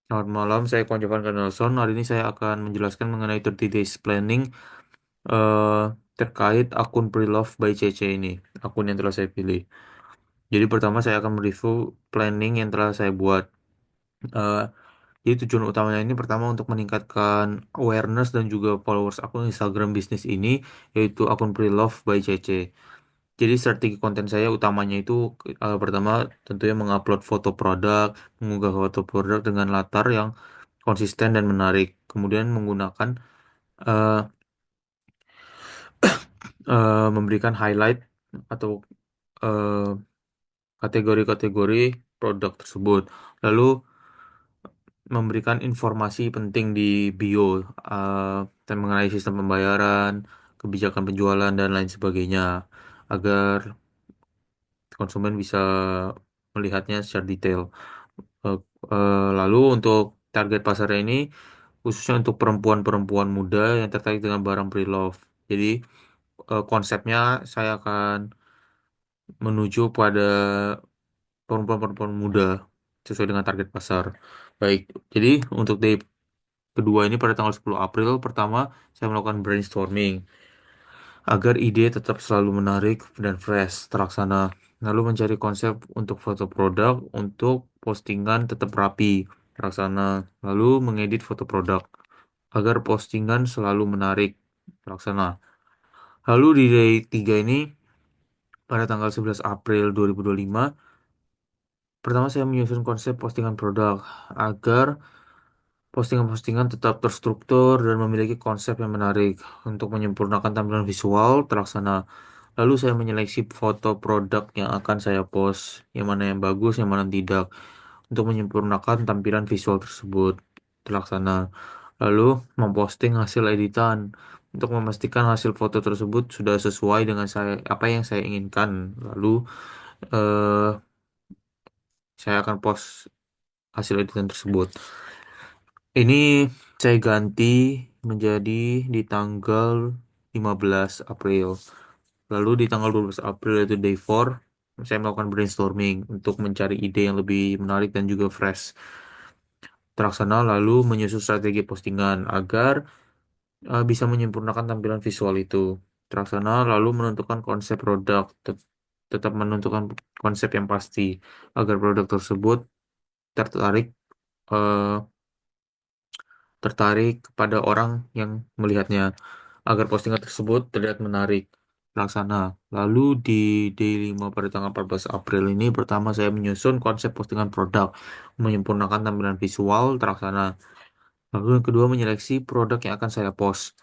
Selamat malam, saya Konjovan Nelson. Hari ini saya akan menjelaskan mengenai 30 days planning eh, terkait akun Pre-Love by CC ini, akun yang telah saya pilih. Jadi pertama saya akan mereview planning yang telah saya buat. Eh, jadi tujuan utamanya ini pertama untuk meningkatkan awareness dan juga followers akun Instagram bisnis ini, yaitu akun Pre-Love by CC. Jadi strategi konten saya utamanya itu pertama tentunya mengupload foto produk, mengunggah foto produk dengan latar yang konsisten dan menarik. Kemudian menggunakan eh, memberikan highlight atau eh, kategori-kategori produk tersebut. Lalu memberikan informasi penting di bio dan mengenai sistem pembayaran, kebijakan penjualan dan lain sebagainya agar konsumen bisa melihatnya secara detail. Eh, lalu untuk target pasar ini khususnya untuk perempuan-perempuan muda yang tertarik dengan barang pre-love. Jadi konsepnya saya akan menuju pada perempuan-perempuan muda sesuai dengan target pasar. Baik, jadi untuk day kedua ini pada tanggal 10 April pertama saya melakukan brainstorming agar ide tetap selalu menarik dan fresh terlaksana. Lalu mencari konsep untuk foto produk untuk postingan tetap rapi terlaksana. Lalu mengedit foto produk agar postingan selalu menarik terlaksana. Lalu di day 3 ini pada tanggal 11 April 2025 pertama saya menyusun konsep postingan produk agar postingan-postingan tetap terstruktur dan memiliki konsep yang menarik untuk menyempurnakan tampilan visual terlaksana. Lalu saya menyeleksi foto produk yang akan saya post, yang mana yang bagus, yang mana yang tidak, untuk menyempurnakan tampilan visual tersebut terlaksana. Lalu memposting hasil editan untuk memastikan hasil foto tersebut sudah sesuai dengan apa yang saya inginkan. Lalu eh, saya akan post hasil editan tersebut. Ini saya ganti menjadi di tanggal 15 April. Lalu di tanggal 12 April itu day 4, saya melakukan brainstorming untuk mencari ide yang lebih menarik dan juga fresh. Terlaksana lalu menyusun strategi postingan agar bisa menyempurnakan tampilan visual itu. Terlaksana lalu menentukan konsep produk, tetap menentukan konsep yang pasti agar produk tersebut tertarik eh, tertarik kepada orang yang melihatnya agar postingan tersebut terlihat menarik. Laksana. Lalu di day 5 pada tanggal 14 April ini pertama saya menyusun konsep postingan produk, menyempurnakan tampilan visual terlaksana. Lalu yang kedua menyeleksi produk yang akan saya post.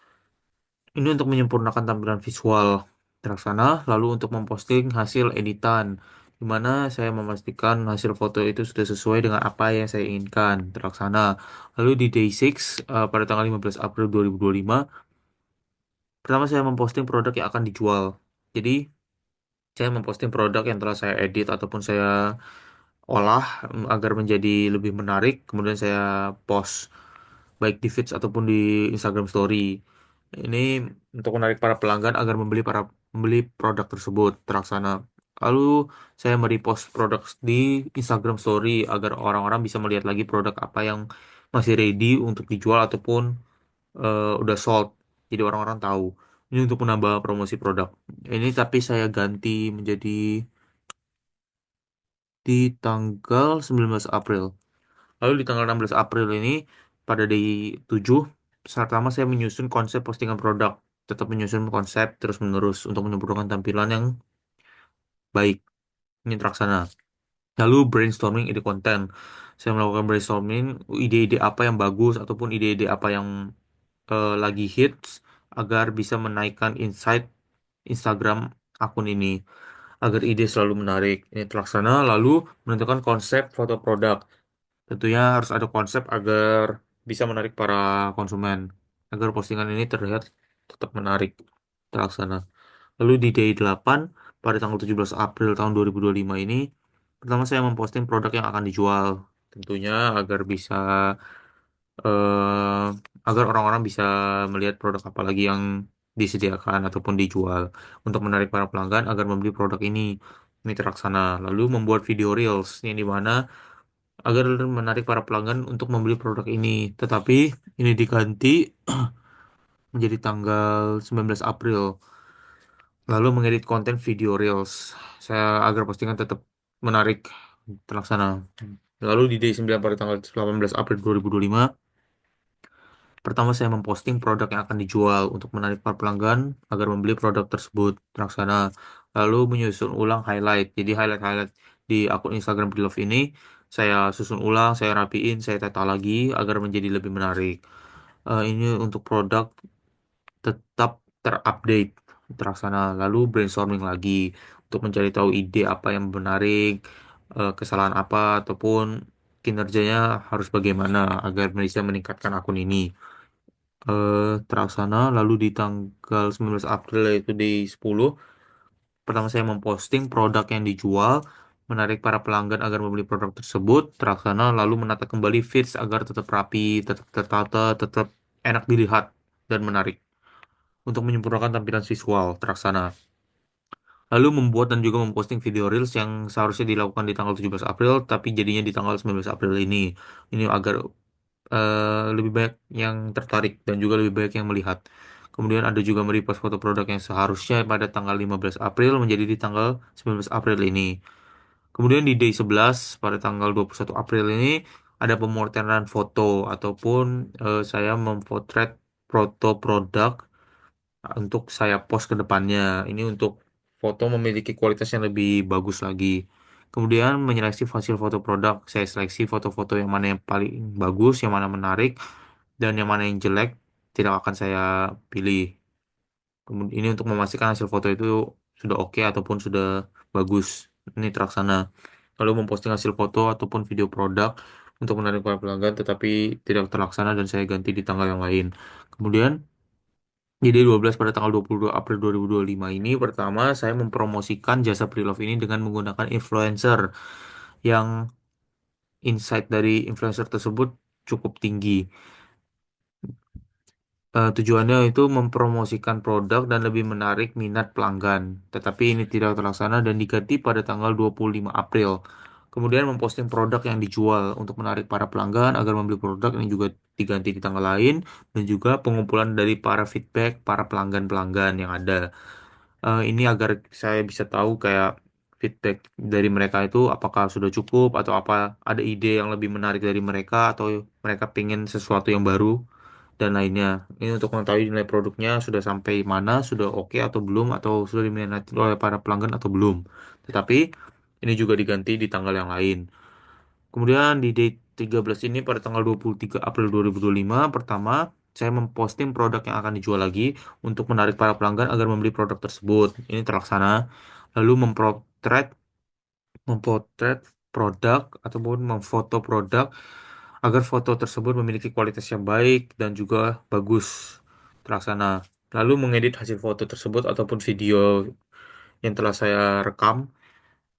Ini untuk menyempurnakan tampilan visual terlaksana, lalu untuk memposting hasil editan, di mana saya memastikan hasil foto itu sudah sesuai dengan apa yang saya inginkan terlaksana. Lalu di day 6 pada tanggal 15 April 2025, pertama saya memposting produk yang akan dijual. Jadi saya memposting produk yang telah saya edit ataupun saya olah agar menjadi lebih menarik, kemudian saya post baik di feeds ataupun di Instagram Story. Ini untuk menarik para pelanggan agar membeli produk tersebut terlaksana. Lalu saya merepost produk di Instagram Story agar orang-orang bisa melihat lagi produk apa yang masih ready untuk dijual ataupun udah sold. Jadi orang-orang tahu. Ini untuk menambah promosi produk. Ini tapi saya ganti menjadi di tanggal 19 April. Lalu di tanggal 16 April ini pada day 7 saat pertama saya menyusun konsep postingan produk. Tetap menyusun konsep terus-menerus untuk menyempurnakan tampilan yang baik. Ini terlaksana. Lalu brainstorming ide konten. Saya melakukan brainstorming ide-ide apa yang bagus ataupun ide-ide apa yang lagi hits agar bisa menaikkan insight Instagram akun ini agar ide selalu menarik. Ini terlaksana lalu menentukan konsep foto produk. Tentunya harus ada konsep agar bisa menarik para konsumen agar postingan ini terlihat tetap menarik terlaksana. Lalu di day 8 pada tanggal 17 April tahun 2025 ini pertama saya memposting produk yang akan dijual. Tentunya agar bisa eh, agar orang-orang bisa melihat produk apa lagi yang disediakan ataupun dijual untuk menarik para pelanggan agar membeli produk ini. Ini terlaksana. Lalu membuat video reels yang dimana agar menarik para pelanggan untuk membeli produk ini. Tetapi ini diganti menjadi tanggal 19 April. Lalu mengedit konten video Reels. Saya agar postingan tetap menarik terlaksana. Lalu di day 9 pada tanggal 18 April 2025, pertama saya memposting produk yang akan dijual untuk menarik para pelanggan agar membeli produk tersebut terlaksana. Lalu menyusun ulang highlight. Jadi highlight-highlight di akun Instagram Pre-Love ini saya susun ulang, saya rapiin, saya tata lagi agar menjadi lebih menarik. Ini untuk produk tetap terupdate terlaksana, lalu brainstorming lagi untuk mencari tahu ide apa yang menarik, kesalahan apa ataupun kinerjanya harus bagaimana agar bisa meningkatkan akun ini. Terlaksana lalu di tanggal 19 April yaitu di 10, pertama saya memposting produk yang dijual, menarik para pelanggan agar membeli produk tersebut terlaksana, lalu menata kembali feeds agar tetap rapi, tetap tertata, tetap enak dilihat dan menarik untuk menyempurnakan tampilan visual terlaksana. Lalu membuat dan juga memposting video Reels yang seharusnya dilakukan di tanggal 17 April, tapi jadinya di tanggal 19 April ini. Ini agar lebih banyak yang tertarik dan juga lebih banyak yang melihat. Kemudian ada juga merepost foto produk yang seharusnya pada tanggal 15 April menjadi di tanggal 19 April ini. Kemudian di day 11 pada tanggal 21 April ini ada pemotretan foto ataupun saya memotret foto produk untuk saya post ke depannya. Ini untuk foto memiliki kualitas yang lebih bagus lagi. Kemudian menyeleksi hasil foto produk, saya seleksi foto-foto yang mana yang paling bagus, yang mana menarik, dan yang mana yang jelek tidak akan saya pilih. Kemudian ini untuk memastikan hasil foto itu sudah oke ataupun sudah bagus. Ini terlaksana. Lalu memposting hasil foto ataupun video produk untuk menarik para pelanggan, tetapi tidak terlaksana dan saya ganti di tanggal yang lain. Kemudian jadi 12 pada tanggal 22 April 2025 ini pertama saya mempromosikan jasa Preloved ini dengan menggunakan influencer yang insight dari influencer tersebut cukup tinggi. Tujuannya itu mempromosikan produk dan lebih menarik minat pelanggan. Tetapi ini tidak terlaksana dan diganti pada tanggal 25 April. Kemudian memposting produk yang dijual untuk menarik para pelanggan agar membeli produk ini juga diganti di tanggal lain dan juga pengumpulan dari para feedback para pelanggan-pelanggan yang ada. Ini agar saya bisa tahu kayak feedback dari mereka itu apakah sudah cukup atau apa ada ide yang lebih menarik dari mereka atau mereka pengen sesuatu yang baru dan lainnya. Ini untuk mengetahui nilai produknya sudah sampai mana, sudah oke atau belum, atau sudah diminati oleh para pelanggan atau belum. Tetapi ini juga diganti di tanggal yang lain. Kemudian di date 13 ini pada tanggal 23 April 2025, pertama saya memposting produk yang akan dijual lagi untuk menarik para pelanggan agar membeli produk tersebut. Ini terlaksana. Lalu memotret produk ataupun memfoto produk agar foto tersebut memiliki kualitas yang baik dan juga bagus terlaksana. Lalu mengedit hasil foto tersebut ataupun video yang telah saya rekam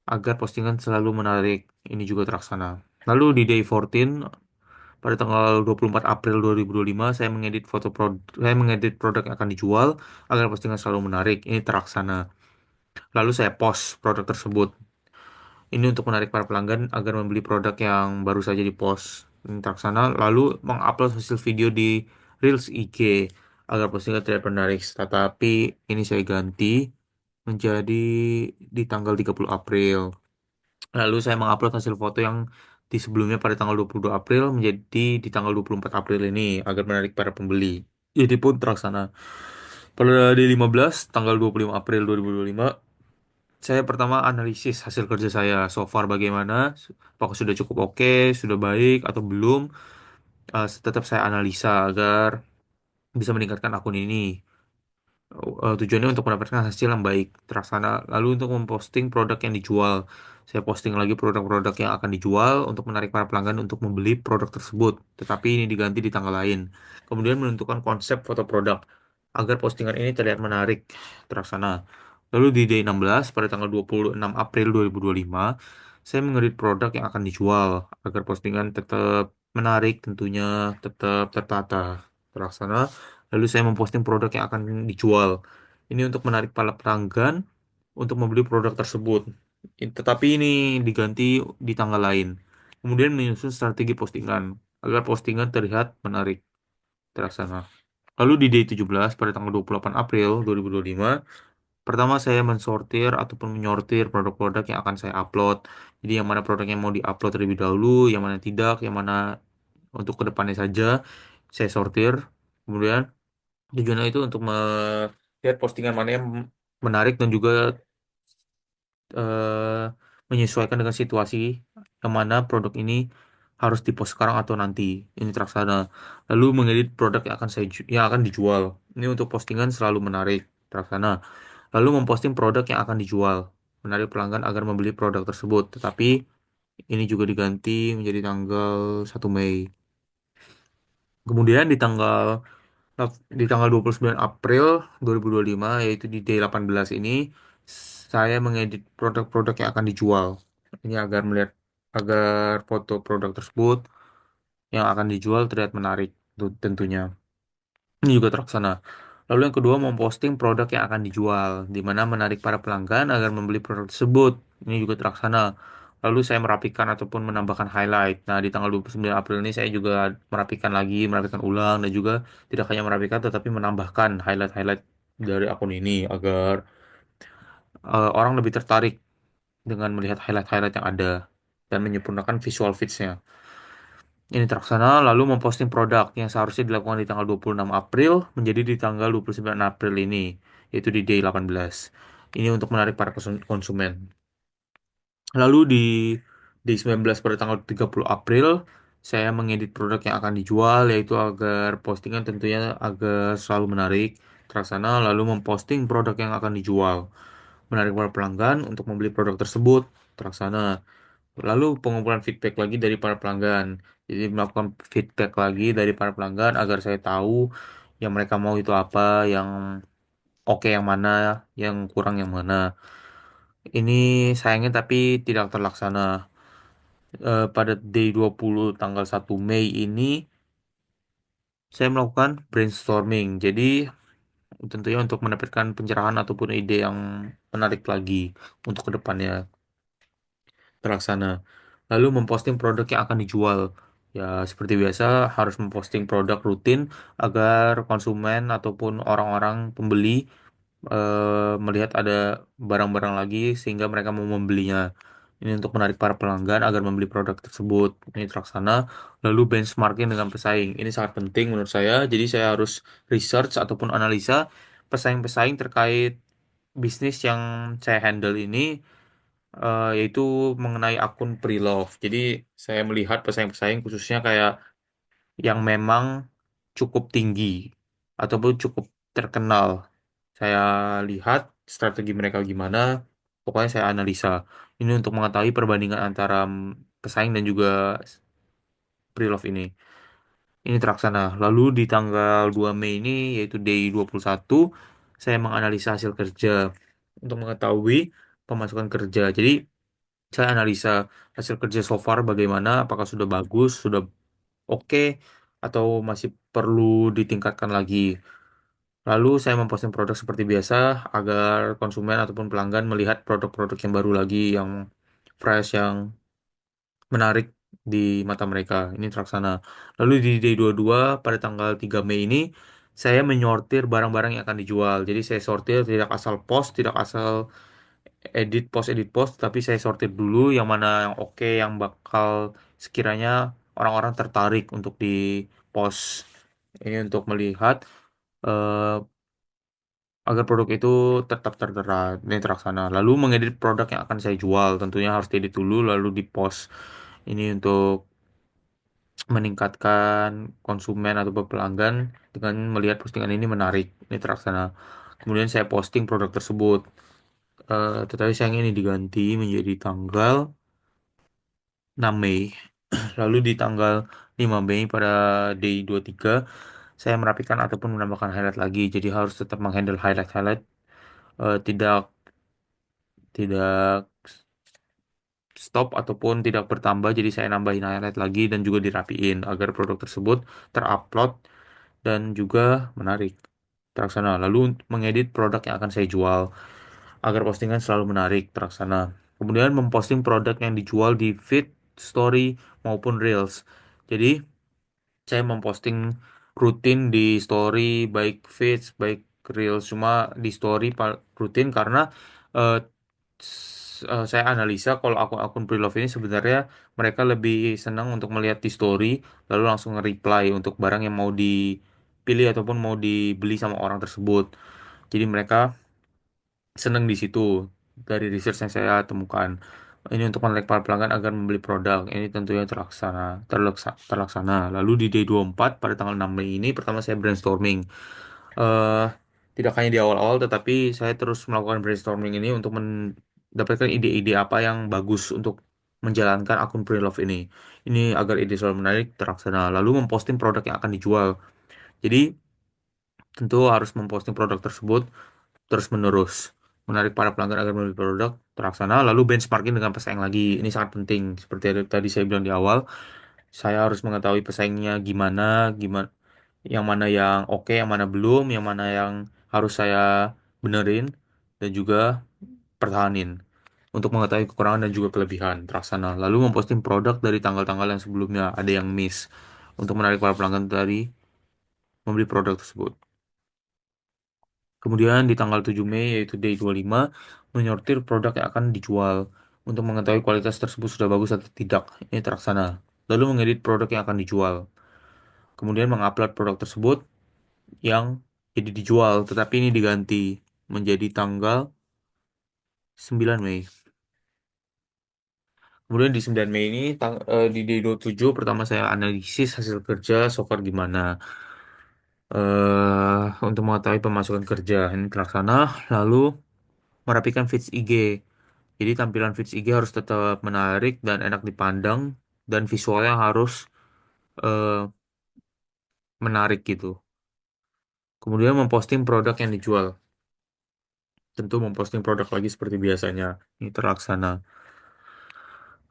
agar postingan selalu menarik. Ini juga terlaksana. Lalu di day 14 pada tanggal 24 April 2025 saya mengedit produk yang akan dijual agar postingan selalu menarik. Ini terlaksana. Lalu saya post produk tersebut. Ini untuk menarik para pelanggan agar membeli produk yang baru saja dipost terlaksana, lalu mengupload hasil video di Reels IG agar postingan terlihat menarik. Tetapi ini saya ganti menjadi di tanggal 30 April. Lalu saya mengupload hasil foto yang di sebelumnya pada tanggal 22 April menjadi di tanggal 24 April ini agar menarik para pembeli. Jadi pun terlaksana. Pada hari 15 tanggal 25 April 2025 saya pertama analisis hasil kerja saya so far bagaimana, apakah sudah cukup oke, sudah baik atau belum. Tetap saya analisa agar bisa meningkatkan akun ini. Tujuannya untuk mendapatkan hasil yang baik terlaksana. Lalu untuk memposting produk yang dijual, saya posting lagi produk-produk yang akan dijual untuk menarik para pelanggan untuk membeli produk tersebut. Tetapi ini diganti di tanggal lain. Kemudian menentukan konsep foto produk agar postingan ini terlihat menarik terlaksana. Lalu di day 16 pada tanggal 26 April 2025, saya mengedit produk yang akan dijual agar postingan tetap menarik tentunya, tetap tertata terlaksana. Lalu saya memposting produk yang akan dijual. Ini untuk menarik para pelanggan untuk membeli produk tersebut. Tetapi ini diganti di tanggal lain. Kemudian menyusun strategi postingan agar postingan terlihat menarik, terlaksana. Lalu di day 17 pada tanggal 28 April 2025, pertama saya mensortir ataupun menyortir produk-produk yang akan saya upload. Jadi yang mana produk yang mau diupload terlebih dahulu, yang mana tidak, yang mana untuk kedepannya saja, saya sortir. Kemudian tujuannya itu untuk melihat postingan mana yang menarik dan juga eh, menyesuaikan dengan situasi yang mana produk ini harus dipost sekarang atau nanti. Ini terlaksana. Lalu mengedit produk yang akan yang akan dijual. Ini untuk postingan selalu menarik, terlaksana. Lalu memposting produk yang akan dijual, menarik pelanggan agar membeli produk tersebut. Tetapi ini juga diganti menjadi tanggal 1 Mei. Kemudian di tanggal 29 April 2025, yaitu di day 18 ini, saya mengedit produk-produk yang akan dijual. Ini agar foto produk tersebut yang akan dijual terlihat menarik tentunya. Ini juga terlaksana. Lalu yang kedua, memposting produk yang akan dijual, di mana menarik para pelanggan agar membeli produk tersebut. Ini juga terlaksana. Lalu saya merapikan ataupun menambahkan highlight. Nah, di tanggal 29 April ini saya juga merapikan ulang, dan juga tidak hanya merapikan tetapi menambahkan highlight-highlight dari akun ini agar orang lebih tertarik dengan melihat highlight-highlight yang ada dan menyempurnakan visual feeds-nya. Ini terlaksana, lalu memposting produk yang seharusnya dilakukan di tanggal 26 April menjadi di tanggal 29 April ini, yaitu di day 18. Ini untuk menarik para konsumen. Lalu di day 19 pada tanggal 30 April, saya mengedit produk yang akan dijual, yaitu agar postingan tentunya agar selalu menarik, terlaksana, lalu memposting produk yang akan dijual, menarik para pelanggan untuk membeli produk tersebut, terlaksana. Lalu pengumpulan feedback lagi dari para pelanggan. Jadi melakukan feedback lagi dari para pelanggan agar saya tahu yang mereka mau itu apa, yang oke yang mana, yang kurang yang mana. Ini sayangnya tapi tidak terlaksana. Pada day 20 tanggal 1 Mei ini, saya melakukan brainstorming. Jadi tentunya untuk mendapatkan pencerahan ataupun ide yang menarik lagi untuk kedepannya, terlaksana. Lalu memposting produk yang akan dijual. Ya, seperti biasa harus memposting produk rutin agar konsumen ataupun orang-orang pembeli melihat ada barang-barang lagi sehingga mereka mau membelinya. Ini untuk menarik para pelanggan agar membeli produk tersebut. Ini terlaksana. Lalu benchmarking dengan pesaing. Ini sangat penting menurut saya. Jadi saya harus research ataupun analisa pesaing-pesaing terkait bisnis yang saya handle ini, yaitu mengenai akun pre-love. Jadi saya melihat pesaing-pesaing khususnya kayak yang memang cukup tinggi ataupun cukup terkenal. Saya lihat strategi mereka gimana, pokoknya saya analisa. Ini untuk mengetahui perbandingan antara pesaing dan juga pre-love ini. Ini terlaksana. Lalu di tanggal 2 Mei ini, yaitu day 21, saya menganalisa hasil kerja untuk mengetahui pemasukan kerja. Jadi saya analisa hasil kerja so far bagaimana, apakah sudah bagus, sudah oke, atau masih perlu ditingkatkan lagi. Lalu saya memposting produk seperti biasa agar konsumen ataupun pelanggan melihat produk-produk yang baru lagi, yang fresh, yang menarik di mata mereka. Ini terlaksana. Lalu di day 22 pada tanggal 3 Mei ini, saya menyortir barang-barang yang akan dijual. Jadi saya sortir, tidak asal post, tidak asal edit post, tapi saya sortir dulu yang mana yang oke, yang bakal sekiranya orang-orang tertarik untuk di post. Ini untuk melihat eh, agar produk itu tetap tertera dan terlaksana. Lalu mengedit produk yang akan saya jual, tentunya harus diedit dulu lalu di post. Ini untuk meningkatkan konsumen atau pelanggan dengan melihat postingan ini menarik, ini terlaksana. Kemudian saya posting produk tersebut. Tetapi sayangnya ini diganti menjadi tanggal 6 Mei. Lalu di tanggal 5 Mei pada day 23, saya merapikan ataupun menambahkan highlight lagi. Jadi harus tetap menghandle highlight-highlight, tidak tidak stop ataupun tidak bertambah. Jadi saya nambahin highlight lagi dan juga dirapiin agar produk tersebut terupload dan juga menarik, terlaksana. Lalu mengedit produk yang akan saya jual agar postingan selalu menarik, terlaksana. Kemudian memposting produk yang dijual di feed story maupun reels. Jadi saya memposting rutin di story, baik feeds, baik reels. Cuma di story rutin karena eh, saya analisa kalau akun-akun pre-love ini sebenarnya mereka lebih senang untuk melihat di story lalu langsung nge-reply untuk barang yang mau dipilih ataupun mau dibeli sama orang tersebut. Jadi mereka senang di situ dari research yang saya temukan. Ini untuk menarik para pelanggan agar membeli produk. Ini tentunya terlaksana. Lalu di day 24 pada tanggal 6 Mei ini pertama saya brainstorming. eh Tidak hanya di awal-awal tetapi saya terus melakukan brainstorming ini untuk mendapatkan ide-ide apa yang bagus untuk menjalankan akun pre-love ini. Ini agar ide selalu menarik terlaksana. Lalu memposting produk yang akan dijual. Jadi tentu harus memposting produk tersebut terus-menerus, menarik para pelanggan agar membeli produk terlaksana, lalu benchmarking dengan pesaing lagi. Ini sangat penting. Seperti yang tadi saya bilang di awal, saya harus mengetahui pesaingnya gimana, gimana, yang mana yang oke, yang mana belum, yang mana yang harus saya benerin, dan juga pertahanin untuk mengetahui kekurangan dan juga kelebihan terlaksana. Lalu memposting produk dari tanggal-tanggal yang sebelumnya ada yang miss untuk menarik para pelanggan dari membeli produk tersebut. Kemudian di tanggal 7 Mei yaitu day 25 menyortir produk yang akan dijual untuk mengetahui kualitas tersebut sudah bagus atau tidak. Ini terlaksana. Lalu mengedit produk yang akan dijual. Kemudian mengupload produk tersebut yang jadi dijual tetapi ini diganti menjadi tanggal 9 Mei. Kemudian di 9 Mei ini di day 27 pertama saya analisis hasil kerja so far gimana. Untuk mengetahui pemasukan kerja ini terlaksana. Lalu merapikan feeds IG. Jadi tampilan feeds IG harus tetap menarik dan enak dipandang dan visualnya harus eh, menarik gitu. Kemudian memposting produk yang dijual. Tentu memposting produk lagi seperti biasanya. Ini terlaksana.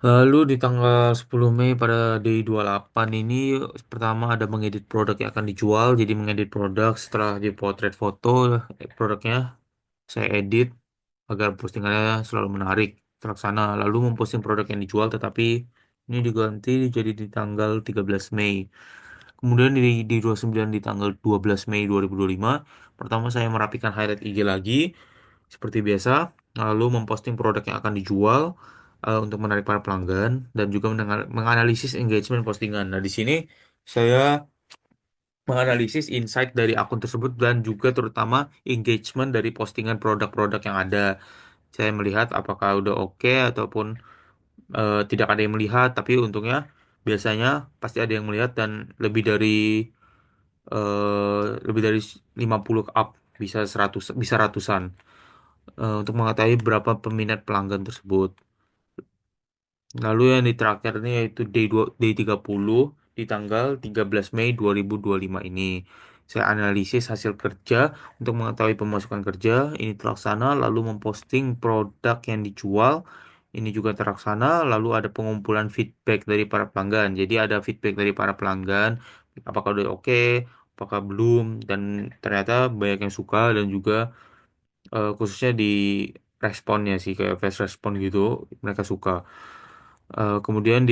Lalu di tanggal 10 Mei pada day 28 ini pertama ada mengedit produk yang akan dijual. Jadi mengedit produk setelah di potret foto produknya saya edit agar postingannya selalu menarik, terlaksana. Lalu memposting produk yang dijual, tetapi ini diganti jadi di tanggal 13 Mei. Kemudian di 29 di tanggal 12 Mei 2025, pertama saya merapikan highlight IG lagi, seperti biasa, lalu memposting produk yang akan dijual untuk menarik para pelanggan, dan juga menganalisis engagement postingan. Nah, di sini saya menganalisis insight dari akun tersebut dan juga terutama engagement dari postingan produk-produk yang ada. Saya melihat apakah udah oke ataupun tidak ada yang melihat, tapi untungnya biasanya pasti ada yang melihat dan lebih dari 50 up, bisa 100, bisa ratusan untuk mengetahui berapa peminat pelanggan tersebut. Lalu yang di terakhir ini yaitu day 30 di tanggal 13 Mei 2025 ini. Saya analisis hasil kerja untuk mengetahui pemasukan kerja. Ini terlaksana, lalu memposting produk yang dijual. Ini juga terlaksana, lalu ada pengumpulan feedback dari para pelanggan. Jadi ada feedback dari para pelanggan, apakah udah oke, apakah belum, dan ternyata banyak yang suka dan juga khususnya di responnya sih kayak fast respon gitu mereka suka. Kemudian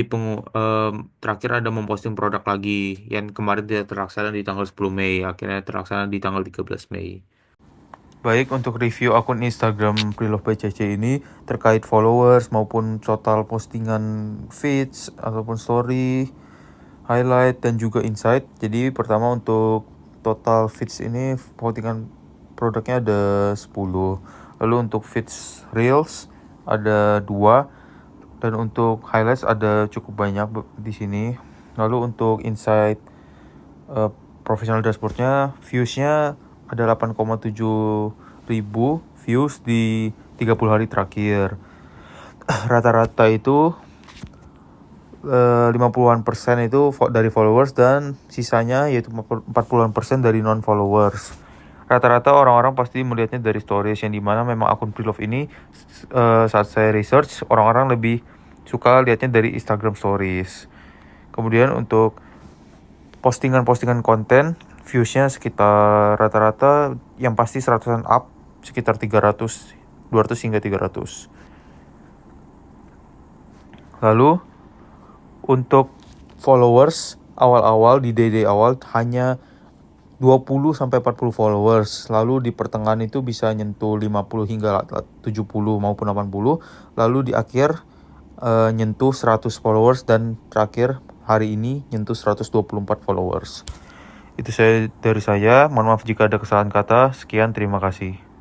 terakhir ada memposting produk lagi yang kemarin tidak terlaksana di tanggal 10 Mei, akhirnya terlaksana di tanggal 13 Mei. Baik, untuk review akun Instagram Preloved by CC ini terkait followers maupun total postingan feeds ataupun story, highlight dan juga insight. Jadi pertama untuk total feeds ini postingan produknya ada 10. Lalu untuk feeds reels ada 2 dan untuk highlights ada cukup banyak di sini. Lalu untuk insight professional dashboardnya viewsnya ada 8,7 ribu views di 30 hari terakhir. Rata-rata itu 50-an persen itu dari followers dan sisanya yaitu 40-an persen dari non-followers. Rata-rata orang-orang pasti melihatnya dari stories yang dimana memang akun Preloved ini saat saya research orang-orang lebih suka lihatnya dari Instagram stories. Kemudian untuk postingan-postingan konten viewsnya sekitar rata-rata yang pasti 100-an up, sekitar 300, 200 hingga 300. Lalu Untuk followers awal-awal di day-day awal hanya 20 sampai 40 followers. Lalu di pertengahan itu bisa nyentuh 50 hingga 70 maupun 80. Lalu di akhir nyentuh 100 followers dan terakhir hari ini nyentuh 124 followers. Itu saya dari saya. Mohon maaf jika ada kesalahan kata. Sekian, terima kasih.